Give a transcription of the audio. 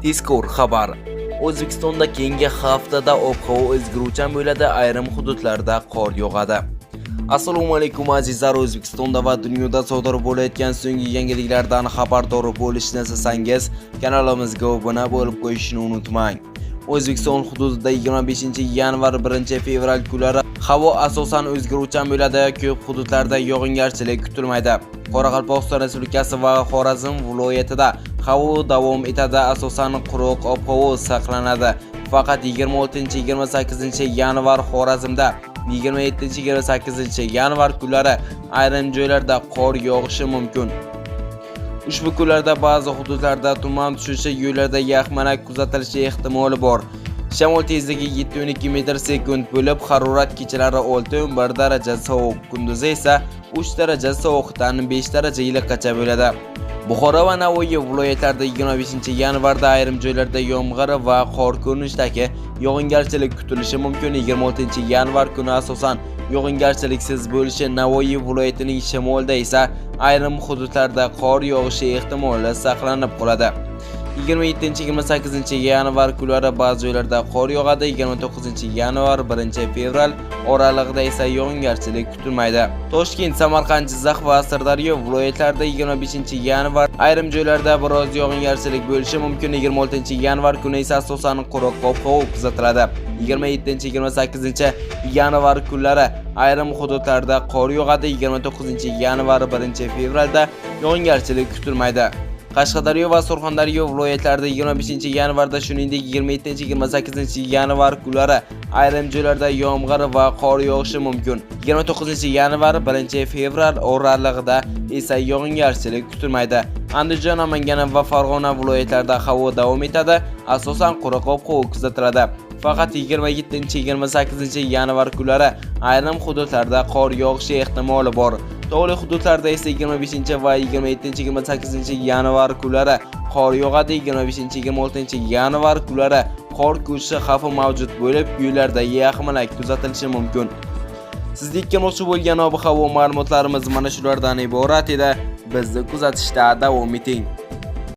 Tezkor xabar. O'zbekistonda keyingi haftada ob-havo o'zgaruvchan bo'ladi, ayrim hududlarda qor yog'adi. Assalomu alaykum azizlar, O'zbekistonda va dunyoda sodir bo'layotgan so'nggi yangiliklardan xabardor bo'lishni istasangiz, kanalimizga obuna bo'lib qo'yishni unutmang. O'zbekiston hududida 25-yanvar 1-fevral kunlari havo asosan o'zgaruvchan bo'ladi, ko'p hududlarda yog'ingarchilik kutilmaydi. Qoraqalpog'iston Respublikasi va Xorazm viloyatida havo davom etadi, asosan quruq ob-havo saqlanadi. Faqat 26-28-yanvar Xorazmda, 27-28-yanvar kunlari ayrim joylarda qor yog'ishi mumkin. Ushbu kunlarda ba'zi hududlarda tuman tushishi, yo'llarda yaxmalak kuzatilishi ehtimoli bor. Shamol tezligi 7-12 metr/sekund bo'lib, harorat kechalari 6-11 daraja sovuq, kunduzi esa 3 daraja sovuqdan 5 daraja iliqqacha bo'ladi. Buxoro va Navoiy viloyatlarida 25-yanvarda ayrim joylarda yomg'ir va qor ko'rinishidagi yog'ingarchilik kutilishi mumkin. 26-yanvar kuni asosan yog'ingarchiliksiz bo'lishi, Navoiy viloyatining shimolida esa ayrim hududlarda qor yog'ishi ehtimoli saqlanib qoladi. 27-28-yanvar kunlari ba'zi joylarda qor yog'adi. 29-yanvar 1-fevral oralig'ida esa yog'ingarchilik kutilmaydi. Toshkent, Samarqand, Jizzax va Sirdaryo viloyatlarida 25-yanvar ayrim joylarda biroz yog'ingarchilik bo'lishi mumkin. 26-yanvar kuni esa asosan quruq ob-havo kuzatiladi. 27-28-yanvar kunlari ayrim hududlarda qor yog'adi. 29-yanvar 1-fevralda yog'ingarchilik kutilmaydi. Qashqadaryo va Surxondaryo viloyatlarida 25-yanvarda, shuningdek 27-28-yanvar kunlari ayrim joylarda yomg'ir va qor yog'ishi mumkin. 29-yanvar 1-fevral oralig'ida esa yog'ingarchilik kutilmaydi. Andijon, Namangan va Farg'ona viloyatlarida havo davom etadi, asosan quruq ob-havo kuzatiladi. Faqat 27-28-yanvar kunlari ayrim hududlarda qor yog'ishi ehtimoli bor. Tog'li hududlarda esa 25 va 27-28-yanvar kunlari qor yog'adi. 25-26-yanvar kunlari qor ko'chishi xavfi mavjud bo'lib, yo'llarda yaxmalak kuzatilishi mumkin. Sizga yetmoqchi bo'lgan ob-havo ma'lumotlarimiz mana shulardan iborat edi. Bizni kuzatishda davom eting.